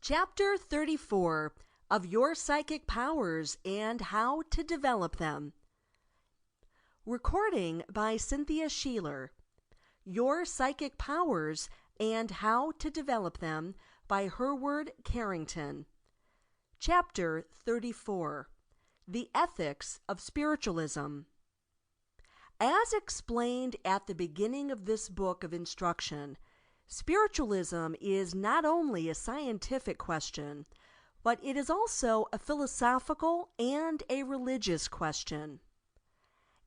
Chapter 34 of Your Psychic Powers and How to Develop Them. Recording by Cynthia Sheeler. Your Psychic Powers and How to Develop Them by Hereward Carrington. Chapter 34 The Ethics of Spiritualism. As explained at the beginning of this book of instruction, spiritualism is not only a scientific question, but it is also a philosophical and a religious question.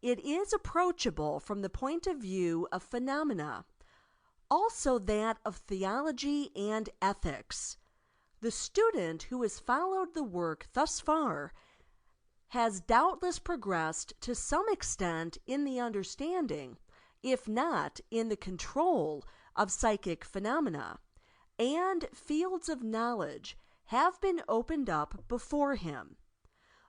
It is approachable from the point of view of phenomena, also that of theology and ethics. The student who has followed the work thus far has doubtless progressed to some extent in the understanding, if not in the control, of psychic phenomena, and fields of knowledge have been opened up before him,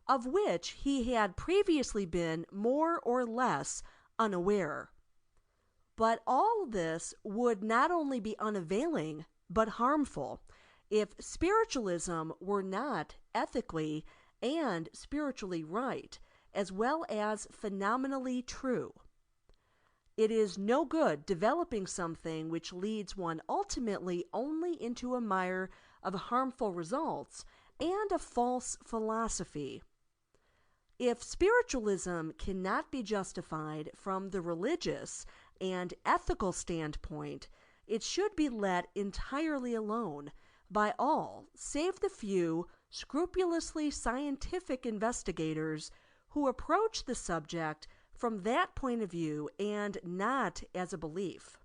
of which he had previously been more or less unaware. But all this would not only be unavailing, but harmful, if spiritualism were not ethically and spiritually right, as well as phenomenally true. It is no good developing something which leads one ultimately only into a mire of harmful results and a false philosophy. If spiritualism cannot be justified from the religious and ethical standpoint, it should be let entirely alone by all save the few scrupulously scientific investigators who approach the subject from that point of view and not as a belief.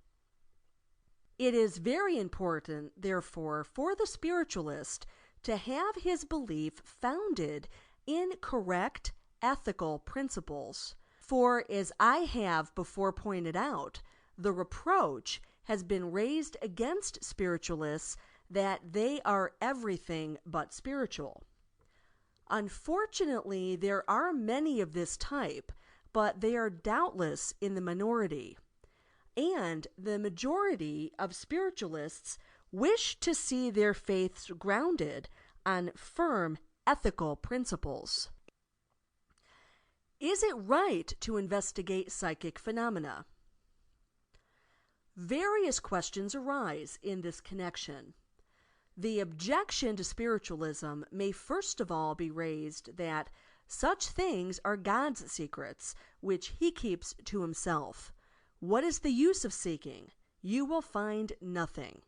It is very important, therefore, for the spiritualist to have his belief founded in correct ethical principles. For, as I have before pointed out, the reproach has been raised against spiritualists that they are everything but spiritual. Unfortunately, there are many of this type, but they are doubtless in the minority. And the majority of spiritualists wish to see their faiths grounded on firm ethical principles. Is it right to investigate psychic phenomena? Various questions arise in this connection. The objection to spiritualism may first of all be raised that such things are God's secrets, which he keeps to himself. What is the use of seeking? You will find nothing.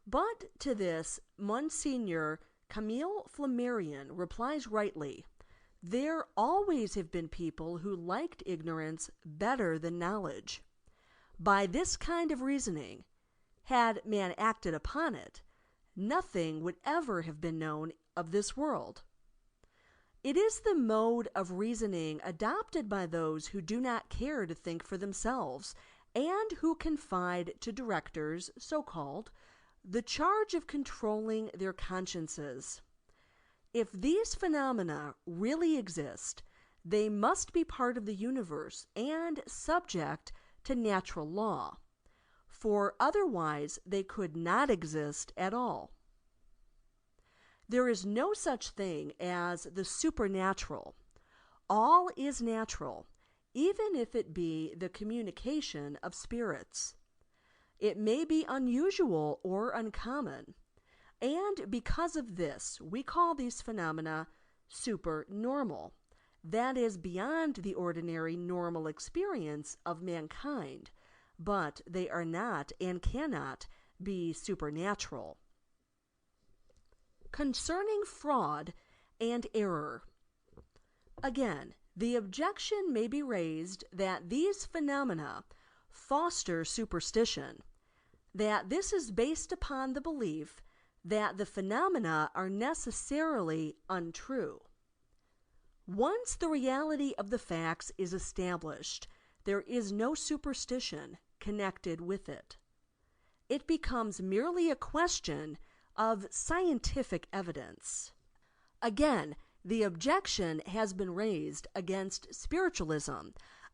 But to this, Monsignor Camille Flammarion replies rightly, there always have been people who liked ignorance better than knowledge. By this kind of reasoning, had man acted upon it, nothing would ever have been known of this world. It is the mode of reasoning adopted by those who do not care to think for themselves and who confide to directors, so-called, the charge of controlling their consciences. If these phenomena really exist, they must be part of the universe and subject to natural law, for otherwise they could not exist at all. There is no such thing as the supernatural. All is natural, even if it be the communication of spirits. It may be unusual or uncommon, and because of this, we call these phenomena supernormal. That is beyond the ordinary normal experience of mankind, but they are not and cannot be supernatural. Concerning fraud and error. Again, the objection may be raised that these phenomena foster superstition, that this is based upon the belief that the phenomena are necessarily untrue. Once the reality of the facts is established, there is no superstition connected with it. It becomes merely a question of scientific evidence. Again, the objection has been raised against spiritualism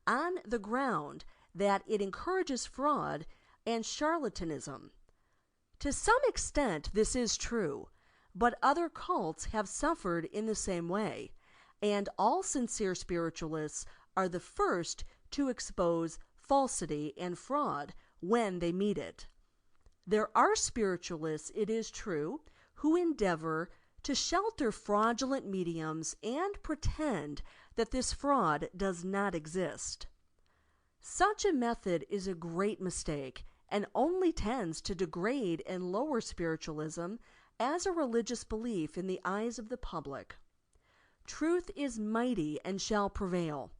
on the ground that it encourages fraud and charlatanism. To some extent, this is true, but other cults have suffered in the same way, and all sincere spiritualists are the first to expose falsity and fraud when they meet it. There are spiritualists, it is true, who endeavor to shelter fraudulent mediums and pretend that this fraud does not exist. Such a method is a great mistake and only tends to degrade and lower spiritualism as a religious belief in the eyes of the public. Truth is mighty and shall prevail,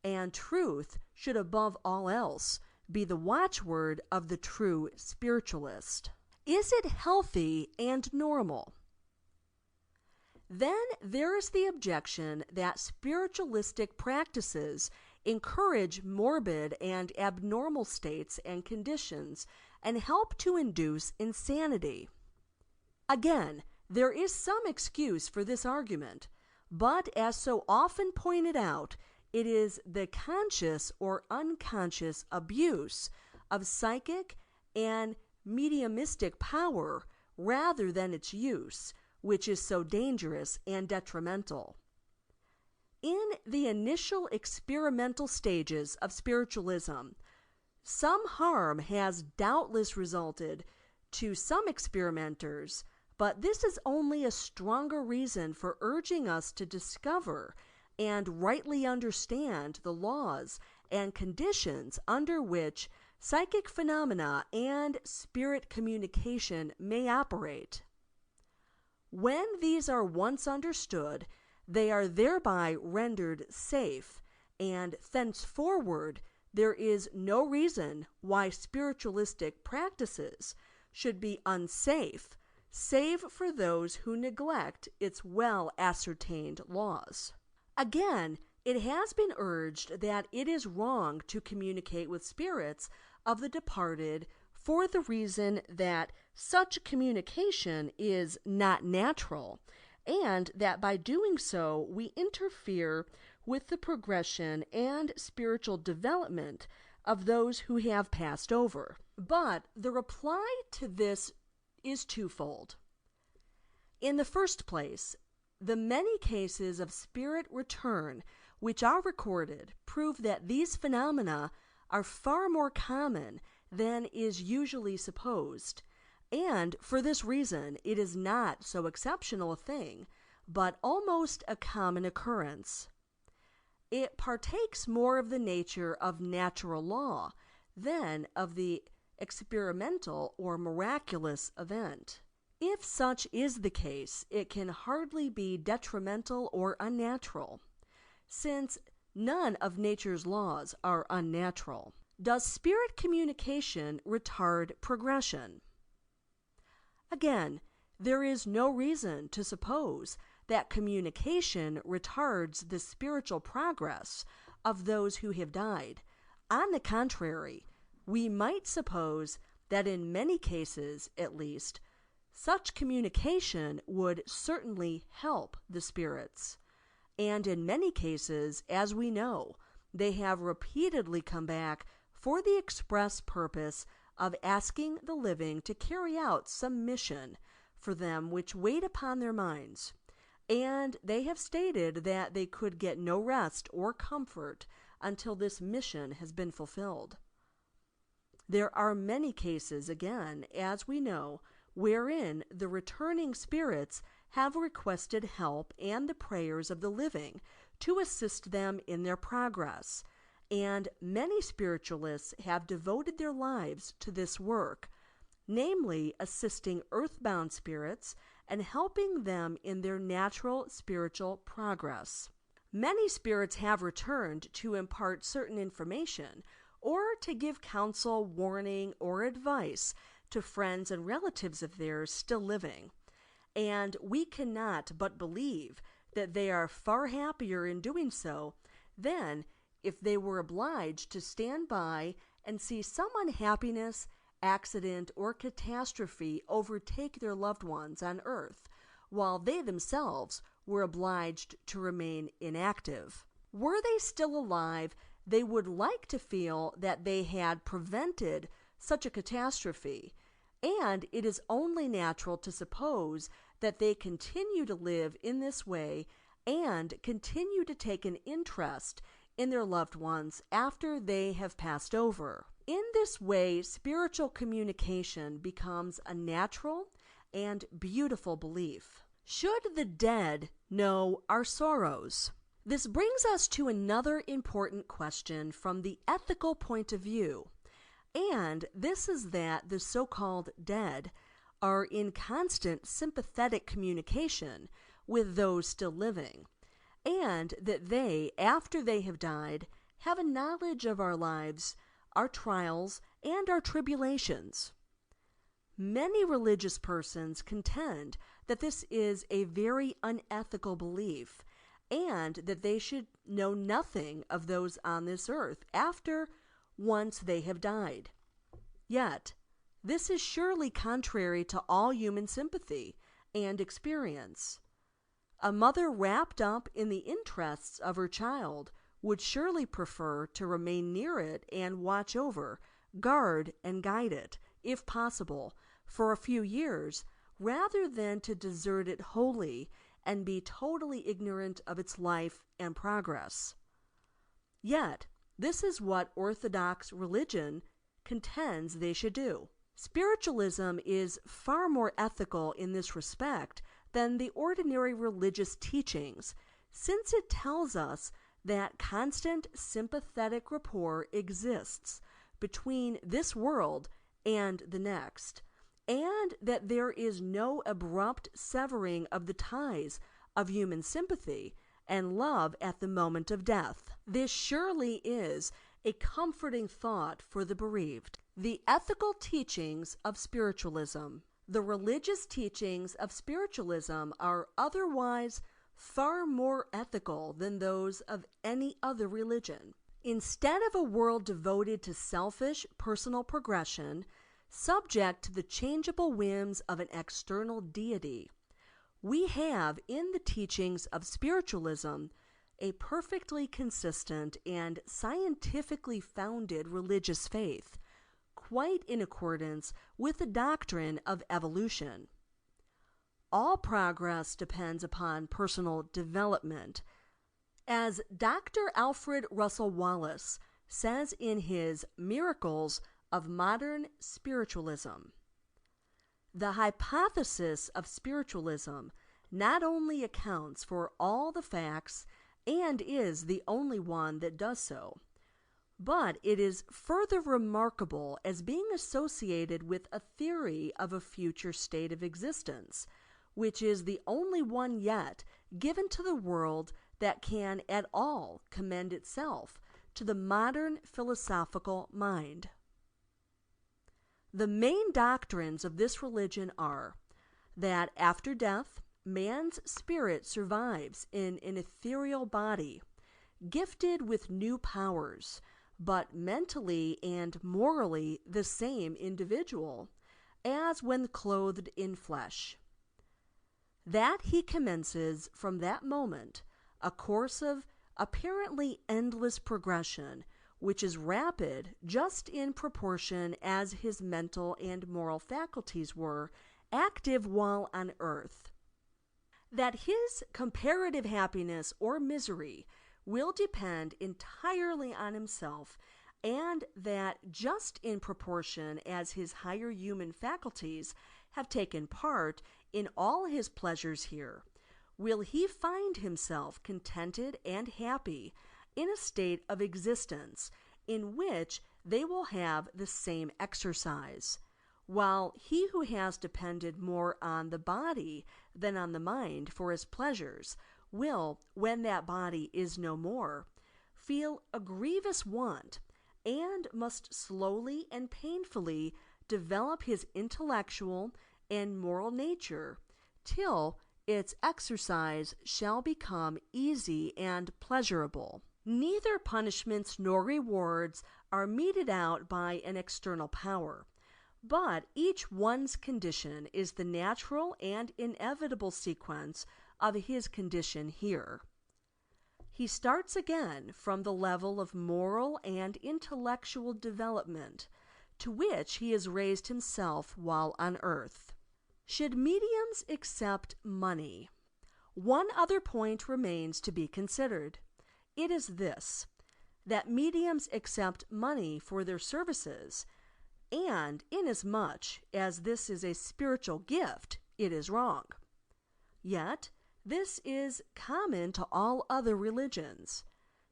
and truth should above all else be the watchword of the true spiritualist. Is it healthy and normal? Then there is the objection that spiritualistic practices encourage morbid and abnormal states and conditions and help to induce insanity. Again, there is some excuse for this argument, but as so often pointed out, it is the conscious or unconscious abuse of psychic and mediumistic power rather than its use, which is so dangerous and detrimental. In the initial experimental stages of spiritualism, some harm has doubtless resulted to some experimenters, but this is only a stronger reason for urging us to discover and rightly understand the laws and conditions under which psychic phenomena and spirit communication may operate. When these are once understood, they are thereby rendered safe, and thenceforward there is no reason why spiritualistic practices should be unsafe, save for those who neglect its well-ascertained laws. Again, it has been urged that it is wrong to communicate with spirits of the departed for the reason that such communication is not natural, and that by doing so we interfere with the progression and spiritual development of those who have passed over. But the reply to this is twofold. In the first place, the many cases of spirit return which are recorded prove that these phenomena are far more common than is usually supposed, and for this reason it is not so exceptional a thing, but almost a common occurrence. It partakes more of the nature of natural law than of the experimental or miraculous event. If such is the case, it can hardly be detrimental or unnatural, since none of nature's laws are unnatural. Does spirit communication retard progression? Again, there is no reason to suppose that communication retards the spiritual progress of those who have died. On the contrary, we might suppose that in many cases, at least, such communication would certainly help the spirits. And in many cases, as we know, they have repeatedly come back for the express purpose of asking the living to carry out some mission for them which weighed upon their minds, and they have stated that they could get no rest or comfort until this mission has been fulfilled. There are many cases, again, as we know, wherein the returning spirits have requested help and the prayers of the living to assist them in their progress, and many spiritualists have devoted their lives to this work, namely assisting earthbound spirits and helping them in their natural spiritual progress. Many spirits have returned to impart certain information or to give counsel, warning, or advice to friends and relatives of theirs still living, and we cannot but believe that they are far happier in doing so than if they were obliged to stand by and see some unhappiness, accident, or catastrophe overtake their loved ones on earth, while they themselves were obliged to remain inactive. Were they still alive, they would like to feel that they had prevented such a catastrophe, and it is only natural to suppose that they continue to live in this way and continue to take an interest in their loved ones after they have passed over. In this way, spiritual communication becomes a natural and beautiful belief. Should the dead know our sorrows? This brings us to another important question from the ethical point of view, and this is that the so-called dead are in constant sympathetic communication with those still living, and that they, after they have died, have a knowledge of our lives, our trials, and our tribulations. Many religious persons contend that this is a very unethical belief, and that they should know nothing of those on this earth once they have died. Yet, this is surely contrary to all human sympathy and experience. A mother wrapped up in the interests of her child would surely prefer to remain near it and watch over, guard, and guide it, if possible, for a few years, rather than to desert it wholly and be totally ignorant of its life and progress. Yet, this is what Orthodox religion contends they should do. Spiritualism is far more ethical in this respect than the ordinary religious teachings, since it tells us that constant sympathetic rapport exists between this world and the next, and that there is no abrupt severing of the ties of human sympathy and love at the moment of death. This surely is a comforting thought for the bereaved. The ethical teachings of spiritualism. The religious teachings of spiritualism are otherwise far more ethical than those of any other religion. Instead of a world devoted to selfish personal progression, subject to the changeable whims of an external deity, we have in the teachings of spiritualism a perfectly consistent and scientifically founded religious faith, quite in accordance with the doctrine of evolution. All progress depends upon personal development. As Dr. Alfred Russel Wallace says in his Miracles of Modern Spiritualism, the hypothesis of spiritualism not only accounts for all the facts and is the only one that does so, but it is further remarkable as being associated with a theory of a future state of existence, which is the only one yet given to the world that can at all commend itself to the modern philosophical mind. The main doctrines of this religion are that after death, man's spirit survives in an ethereal body, gifted with new powers, but mentally and morally the same individual as when clothed in flesh. That he commences from that moment a course of apparently endless progression, which is rapid just in proportion as his mental and moral faculties were active while on earth. That his comparative happiness or misery will depend entirely on himself, and that just in proportion as his higher human faculties have taken part in all his pleasures here, will he find himself contented and happy in a state of existence in which they will have the same exercise, while he who has depended more on the body than on the mind for his pleasures will, when that body is no more, feel a grievous want and must slowly and painfully develop his intellectual and moral nature till its exercise shall become easy and pleasurable. Neither punishments nor rewards are meted out by an external power, but each one's condition is the natural and inevitable sequence of his condition here. He starts again from the level of moral and intellectual development to which he has raised himself while on earth. Should mediums accept money? One other point remains to be considered. It is this, that mediums accept money for their services, and inasmuch as this is a spiritual gift, it is wrong. Yet, this is common to all other religions.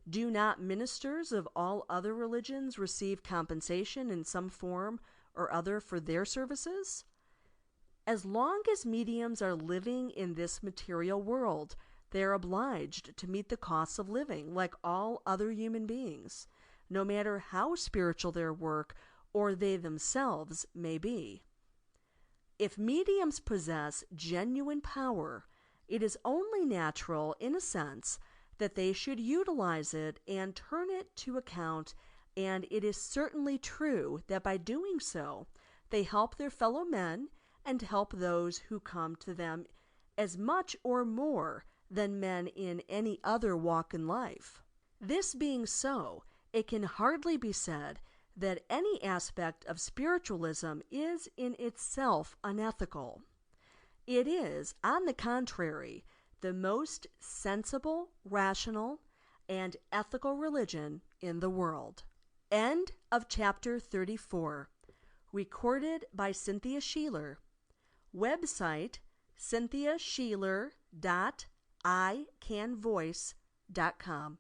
Do not ministers of all other religions receive compensation in some form or other for their services? As long as mediums are living in this material world, they are obliged to meet the costs of living like all other human beings, no matter how spiritual their work or they themselves may be. If mediums possess genuine power, it is only natural, in a sense, that they should utilize it and turn it to account, and it is certainly true that by doing so, they help their fellow men and help those who come to them as much or more than men in any other walk in life. This being so, it can hardly be said that any aspect of spiritualism is in itself unethical. It is, on the contrary, the most sensible, rational, and ethical religion in the world. End of chapter 34. Recorded by Cynthia Sheeler. Website cynthiasheeler.icanvoice.com.